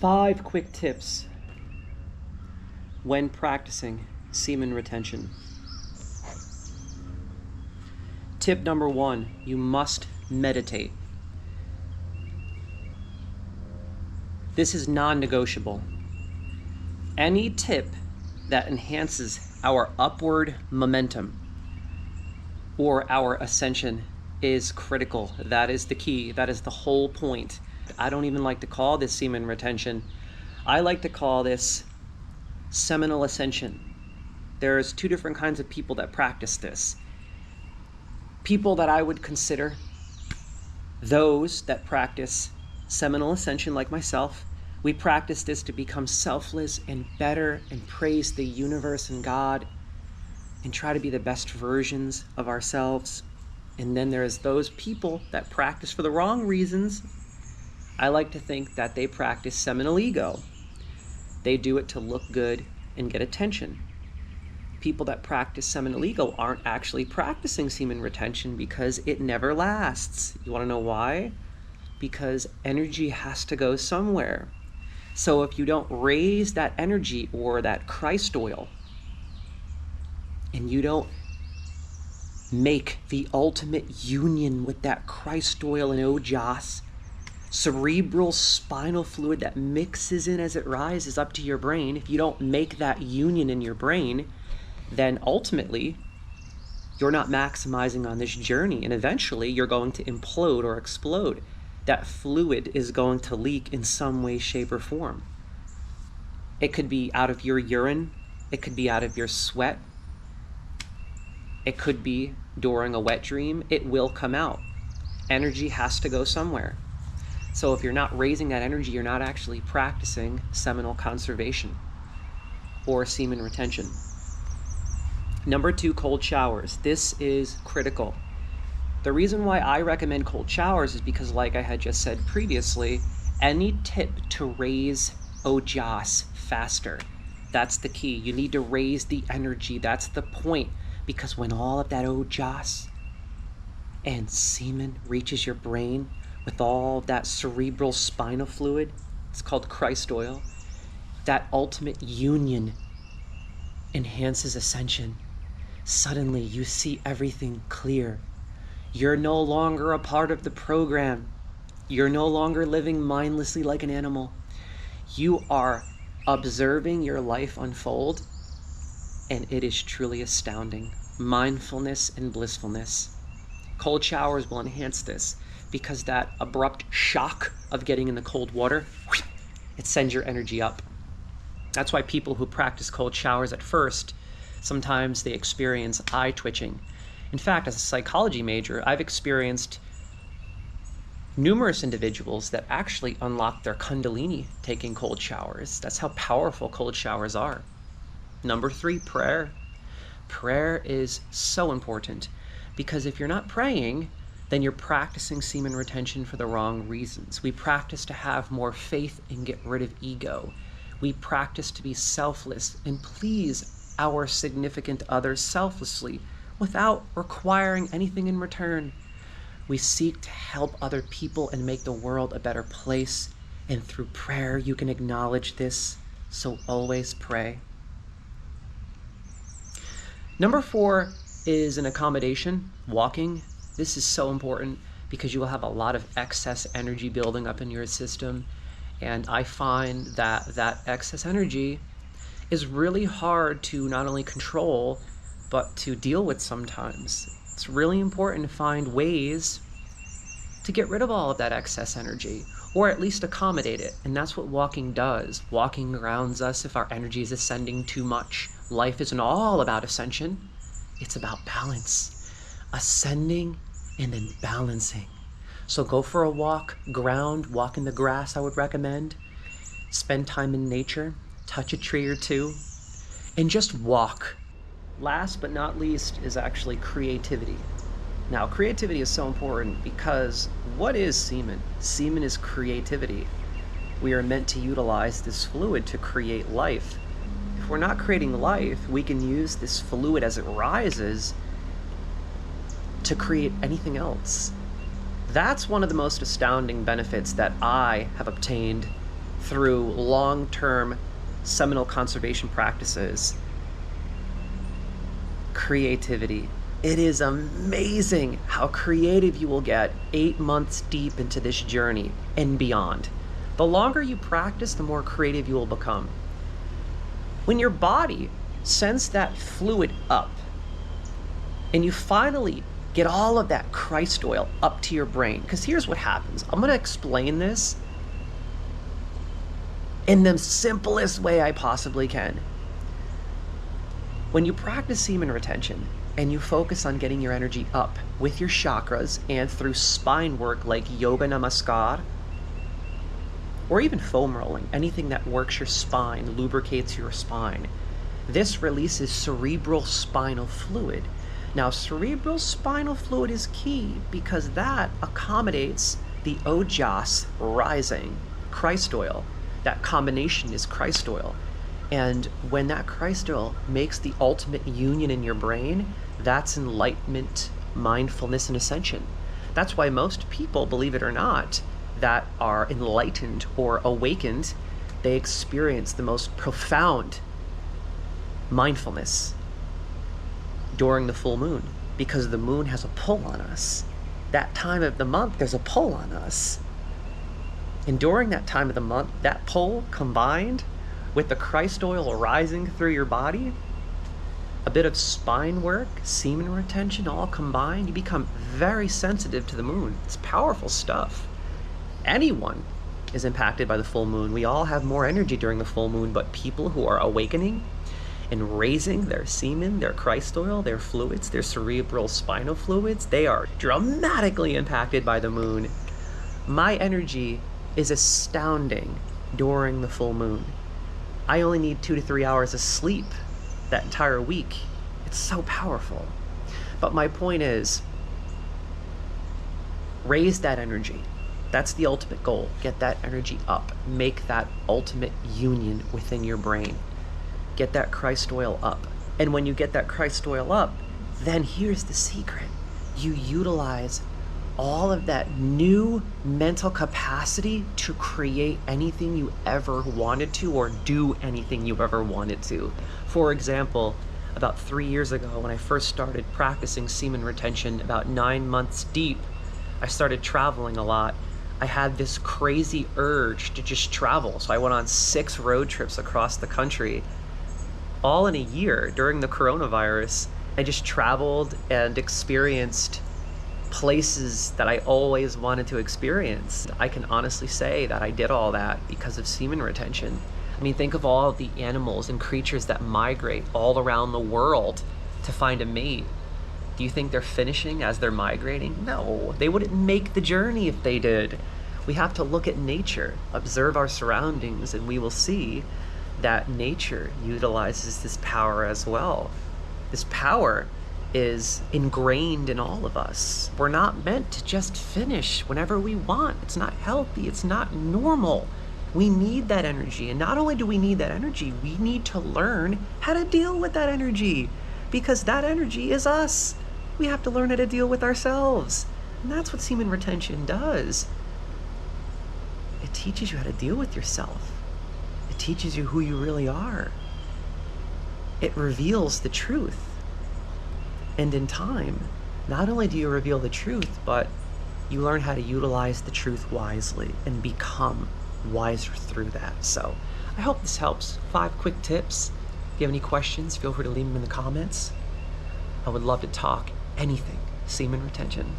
5 quick tips when practicing semen retention. Tip number 1, you must meditate. This is non-negotiable. Any tip that enhances our upward momentum or our ascension is critical. That is the key. That is the whole point. I don't even like to call this semen retention. I like to call this seminal ascension. There's 2 different kinds of people that practice this. People that I would consider those that practice seminal ascension like myself. We practice this to become selfless and better and praise the universe and God and try to be the best versions of ourselves. And then there's those people that practice for the wrong reasons. I like to think that they practice seminal ego. They do it to look good and get attention. People that practice seminal ego aren't actually practicing semen retention because it never lasts. You want to know why? Because energy has to go somewhere. So if you don't raise that energy or that Christ oil, and you don't make the ultimate union with that Christ oil and ojas, cerebral spinal fluid that mixes in as it rises up to your brain, if you don't make that union in your brain, then ultimately you're not maximizing on this journey, and eventually you're going to implode or explode. That fluid is going to leak in some way, shape, or form. It could be out of your urine, it could be out of your sweat, it could be during a wet dream. It will come out. Energy has to go somewhere. So if you're not raising that energy, you're not actually practicing seminal conservation or semen retention. Number 2, cold showers. This is critical. The reason why I recommend cold showers is because, like I had just said previously, any tip to raise ojas faster, that's the key. You need to raise the energy. That's the point. Because when all of that ojas and semen reaches your brain with all that cerebral spinal fluid, it's called Christ oil, that ultimate union enhances ascension. Suddenly you see everything clear. You're no longer a part of the program. You're no longer living mindlessly like an animal. You are observing your life unfold, and it is truly astounding. Mindfulness and blissfulness. Cold showers will enhance this because that abrupt shock of getting in the cold water, it sends your energy up. That's why people who practice cold showers at first, sometimes they experience eye twitching. In fact, as a psychology major, I've experienced numerous individuals that actually unlock their kundalini taking cold showers. That's how powerful cold showers are. Number 3, prayer. Prayer is so important because if you're not praying, then you're practicing semen retention for the wrong reasons. We practice to have more faith and get rid of ego. We practice to be selfless and please our significant others selflessly without requiring anything in return. We seek to help other people and make the world a better place. And through prayer, you can acknowledge this. So always pray. Number 4 is an accommodation, walking. This is so important because you will have a lot of excess energy building up in your system. And I find that that excess energy is really hard to not only control, but to deal with sometimes. It's really important to find ways to get rid of all of that excess energy, or at least accommodate it. And that's what walking does. Walking grounds us if our energy is ascending too much. Life isn't all about ascension. It's about balance. Ascending and then balancing. So go for a walk, ground, walk in the grass, I would recommend. Spend time in nature, touch a tree or 2, and just walk. Last but not least is actually creativity. Now, creativity is so important because what is semen? Semen is creativity. We are meant to utilize this fluid to create life. If we're not creating life, we can use this fluid as it rises to create anything else. That's one of the most astounding benefits that I have obtained through long-term seminal conservation practices, creativity. It is amazing how creative you will get 8 months deep into this journey and beyond. The longer you practice, the more creative you will become. When your body sends that fluid up and you finally get all of that Christ oil up to your brain, because here's what happens. I'm going to explain this in the simplest way I possibly can. When you practice semen retention and you focus on getting your energy up with your chakras and through spine work like yoga namaskar, or even foam rolling, anything that works your spine, lubricates your spine, this releases cerebral spinal fluid. Now, cerebral spinal fluid is key because that accommodates the ojas rising, Christ oil. That combination is Christ oil. And when that Christ oil makes the ultimate union in your brain, that's enlightenment, mindfulness, and ascension. That's why most people, believe it or not, that are enlightened or awakened, they experience the most profound mindfulness during the full moon, because the moon has a pull on us. That time of the month, there's a pull on us. And during that time of the month, that pull combined with the Christ oil rising through your body, a bit of spine work, semen retention, all combined, you become very sensitive to the moon. It's powerful stuff. Anyone is impacted by the full moon. We all have more energy during the full moon, but people who are awakening and raising their semen, their Christ oil, their fluids, their cerebral spinal fluids, they are dramatically impacted by the moon. My energy is astounding during the full moon. I only need 2 to 3 hours of sleep that entire week. It's so powerful. But my point is, raise that energy. That's the ultimate goal. Get that energy up. Make that ultimate union within your brain. Get that Christ oil up. And when you get that Christ oil up, then here's the secret. You utilize all of that new mental capacity to create anything you ever wanted to, or do anything you ever wanted to. For example, about 3 years ago, when I first started practicing semen retention, about 9 months deep, I started traveling a lot. I had this crazy urge to just travel. So I went on 6 road trips across the country, all in a year during the coronavirus. I just traveled and experienced places that I always wanted to experience. I can honestly say that I did all that because of semen retention. I mean, think of all of the animals and creatures that migrate all around the world to find a mate. Do you think they're finishing as they're migrating? No, they wouldn't make the journey if they did. We have to look at nature, observe our surroundings, and we will see that nature utilizes this power as well. This power is ingrained in all of us. We're not meant to just finish whenever we want. It's not healthy. It's not normal. We need that energy. And not only do we need that energy, we need to learn how to deal with that energy, because that energy is us. We have to learn how to deal with ourselves. And that's what semen retention does. It teaches you how to deal with yourself. It teaches you who you really are. It reveals the truth. And in time, not only do you reveal the truth, but you learn how to utilize the truth wisely and become wiser through that. So I hope this helps. 5 quick tips. If you have any questions, feel free to leave them in the comments. I would love to talk anything semen retention.